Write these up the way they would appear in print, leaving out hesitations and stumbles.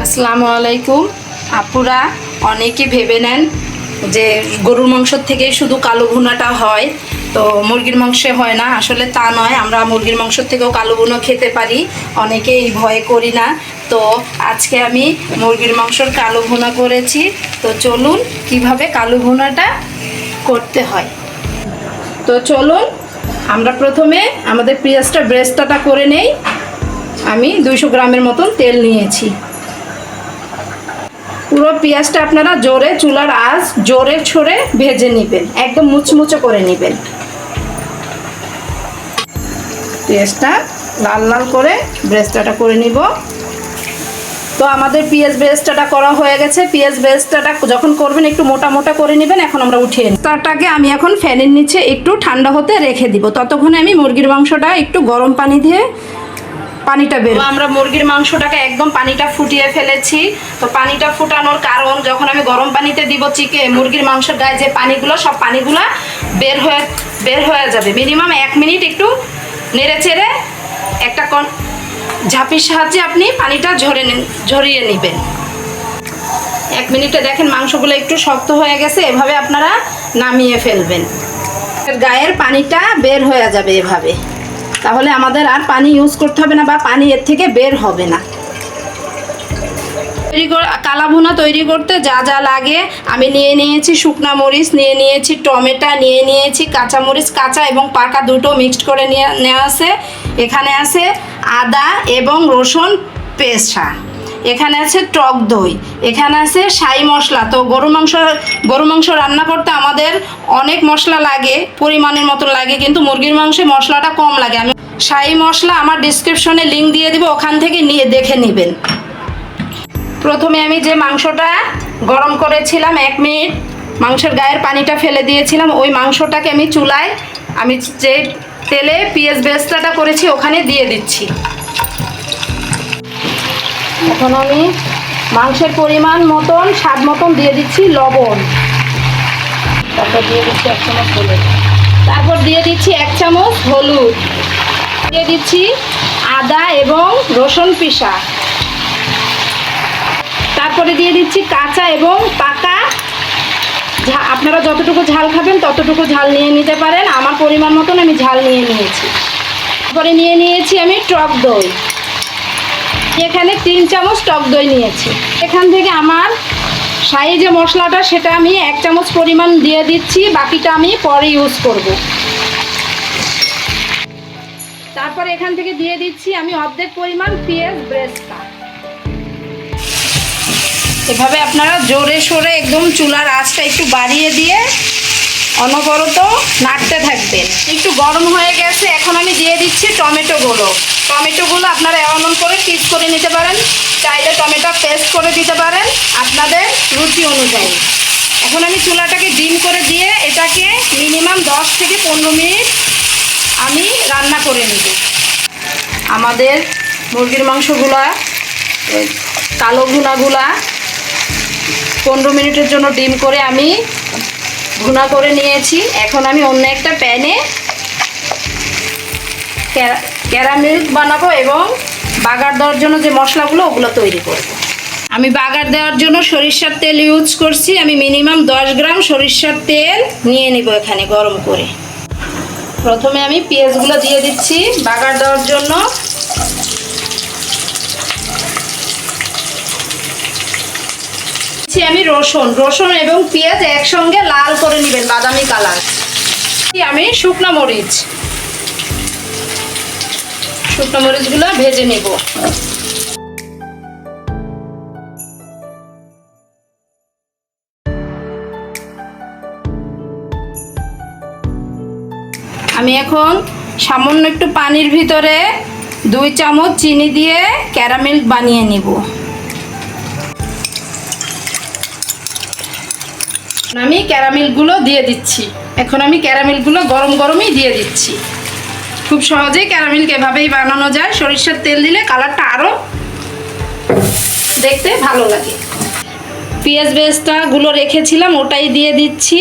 আসসালামু আলাইকুম। আপুরা অনেকে ভেবে নেন যে গরুর মাংস থেকে শুধু কালো ভুনাটা হয়, তো মুরগির মাংসে হয় না। আসলে তা নয়, আমরা মুরগির মাংস থেকেও কালো ভুনা খেতে পারি, অনেকে এই ভয়ে করি না। তো আজকে আমি মুরগির মাংসর কালো ভুনা করেছি। তো চলুন কিভাবে কালো ভুনাটা করতে হয়। তো চলুন আমরা প্রথমে আমাদের পেঁয়াজটা ব্রেস্তাটা করে নেই। আমি 200 গ্রামের মতন তেল নিয়েছি। পুরো পেঁয়াজটা আপনারা জোরে চুলার আঁচ জোরে ছড়ে ভেজে নেবেন, একদম মুচমুচে করে নেবেন। পেঁয়াজটা লাল লাল করে ব্রেস্তাটা করে নিব। তো আমাদের পেঁয়াজ ব্রেস্তাটা করা হয়ে গেছে। পেঁয়াজ ব্রেস্তাটা যখন করবেন একটু মোটা মোটা করে নেবেন। এখন আমরা উঠিয়ে নিই। তারটাকে আমি এখন ফ্যানের নিচে একটু ঠান্ডা হতে রেখে দিব। ততক্ষণে আমি মুরগির মাংসটা একটু গরম পানি দিয়ে পানিটা বের, আমরা মুরগির মাংসটাকে একদম পানিটা ফুটিয়ে ফেলেছি। তো পানিটা ফুটানোর কারণ, যখন আমি গরম পানিতে দিব মুরগির মাংসের গায়ে যে পানিগুলো, সব পানিগুলো বের হয়ে যাবে। মিনিমাম 1 মিনিট একটু নেড়ে চেড়ে একটা ঝাঁপির সাহায্যে আপনি পানিটা ঝরিয়ে নেবেন। 1 মিনিটে দেখেন মাংসগুলো একটু শক্ত হয়ে গেছে। এভাবে আপনারা নামিয়ে ফেলবেন। গায়ের পানিটা বের হয়ে যাবে এভাবে, তাহলে আমাদের আর পানি ইউজ করতে হবে না, বা পানি এর থেকে বের হবে না। কালা ভুনা তৈরি করতে যা যা লাগে আমি নিয়ে নিয়েছি শুকনা মরিচ, নিয়ে নিয়েছি টমেটো, নিয়ে নিয়েছি কাঁচামরিচ, কাঁচা এবং পাকা দুটো মিক্সড করে নেওয়া আছে। এখানে আছে আদা এবং রসুন পেস্ট, এখানে আছে টক দই, এখানে আছে শাহি মশলা। তো গরু মাংস রান্না করতে আমাদের অনেক মশলা লাগে, পরিমাণের মতো লাগে, কিন্তু মুরগির মাংসে মশলাটা কম লাগে। আমি শাহি মশলা আমার ডিসক্রিপশনে লিঙ্ক দিয়ে দিব, ওখান থেকে নিয়ে দেখে নেবেন। প্রথমে আমি যে মাংসটা গরম করেছিলাম 1 মিনিট, মাংসের গায়ের পানিটা ফেলে দিয়েছিলাম। ওই মাংসটাকে আমি চুলায়, আমি যে তেলে পেঁয়াজ বেরেস্তাটা করেছি ওখানে দিয়ে দিচ্ছি। এখন আমি মাংসের পরিমাণ মতন, স্বাদ মতন দিয়ে দিচ্ছি লবণ। তারপর দিয়ে দিচ্ছি 1 চামচ হলুদ। তারপর দিয়ে দিচ্ছি 1 চামচ হলুদ। দিয়ে দিচ্ছি আদা এবং রসুন পিষা। তারপরে দিয়ে দিচ্ছি কাঁচা এবং পাকা, আপনারা যতটুকু ঝাল খাবেন ততটুকু ঝাল নিয়ে নিতে পারেন। আমার পরিমাণ মতন আমি ঝাল নিয়ে নিয়েছি। তারপরে নিয়ে নিয়েছি আমি টক দই। এখানে 3 চামচ টক দই নিয়েছি। এখান থেকে আমার শাহি যে মশলাটা সেটা আমি 1 চামচ পরিমাণ দিয়ে দিচ্ছি, বাকিটা আমি পরে ইউজ করব। তারপর এখান থেকে দিয়ে দিচ্ছি আমি অর্ধেক পরিমাণ পেঁয়াজ ব্রেস্তা। এভাবে আপনারা জোরে সোরে একদম চুলার আঁচটা একটু বাড়িয়ে দিয়ে অনবরত নাড়তে থাকবেন। একটু গরম হয়ে গেছে, এখন আমি দিয়ে দিচ্ছি টমেটোগুলো। টমেটোগুলো আপনারা এমন করে পিস করে নিতে পারেন, চাইলে টমেটো পেস্ট করে দিতে পারেন আপনাদের রুচি অনুযায়ী। এখন আমি চুলাটাকে ডিম করে দিয়ে এটাকে মিনিমাম 10 থেকে 15 মিনিট আমি রান্না করে নেব। আমাদের মুরগির মাংসগুলা, কালো ভুনাগুলা 15 মিনিটের জন্য ডিম করে আমি ভুনা করে নিয়েছি। এখন আমি অন্য একটা প্যানে ক্যারামেল বানাবো এবং বাগার দেওয়ার জন্য যে মশলাগুলো ওগুলো তৈরি করব। আমি বাগার দেওয়ার জন্য সরিষার তেল ইউজ করছি। আমি মিনিমাম 10 গ্রাম সরিষার তেল নিয়ে নিব এখানে গরম করে। প্রথমে আমি পেঁয়াজগুলো দিয়ে দিচ্ছি বাগার দেওয়ার জন্য। আমি রসুন এবং পেঁয়াজ একসঙ্গে লাল করে নেবেন, বাদামি কালার। আমি শুকনো মরিচগুলো ভেজে নেব। আমি এখন সামান্য একটু পানির ভিতরে 2 চামচ চিনি দিয়ে ক্যারামেল বানিয়ে নিব। আমি ক্যারামেলগুলো দিয়ে দিচ্ছি। এখন আমি ক্যারামেলগুলো গরম গরমই দিয়ে দিচ্ছি। খুব সহজেই ক্যারামেলকে এভাবেই বানানো যায়। সরিষার তেল দিলে কালারটা আরও দেখতে ভালো লাগে। পেঁয়াজ বেরেস্তাগুলো রেখেছিলাম ওটাই দিয়ে দিচ্ছি।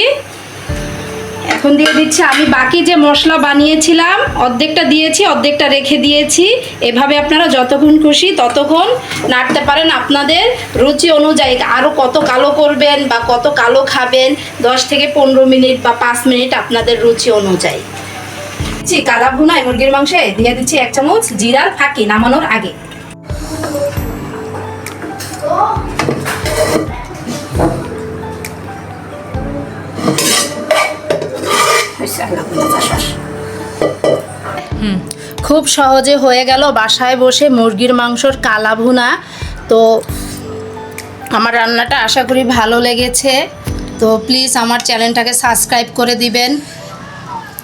এখন দিয়ে দিচ্ছি আমি বাকি যে মশলা বানিয়েছিলাম, অর্ধেকটা দিয়েছি, অর্ধেকটা রেখে দিয়েছি। এভাবে আপনারা যতক্ষণ খুশি ততক্ষণ নাড়তে পারেন, আপনাদের রুচি অনুযায়ী। আরও কত কালো করবেন বা কত কালো খাবেন, 10 থেকে 15 মিনিট বা 5 মিনিট আপনাদের রুচি অনুযায়ী। কালা ভুনায় মুরগির মাংসে দিয়ে দিচ্ছি 1 চামচ জিরার ফাঁকি নামানোর আগে। খুব সহজে হয়ে গেল বাসায় বসে মুরগির মাংসর কালা ভুনা। তো আমার রান্নাটা আশা করি ভালো লেগেছে। তো প্লিজ আমার চ্যানেলটাকে সাবস্ক্রাইব করে দিবেন,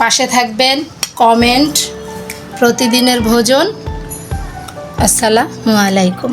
পাশে থাকবেন, কমেন্ট, প্রতিদিনের ভোজন। আসসালামু আলাইকুম।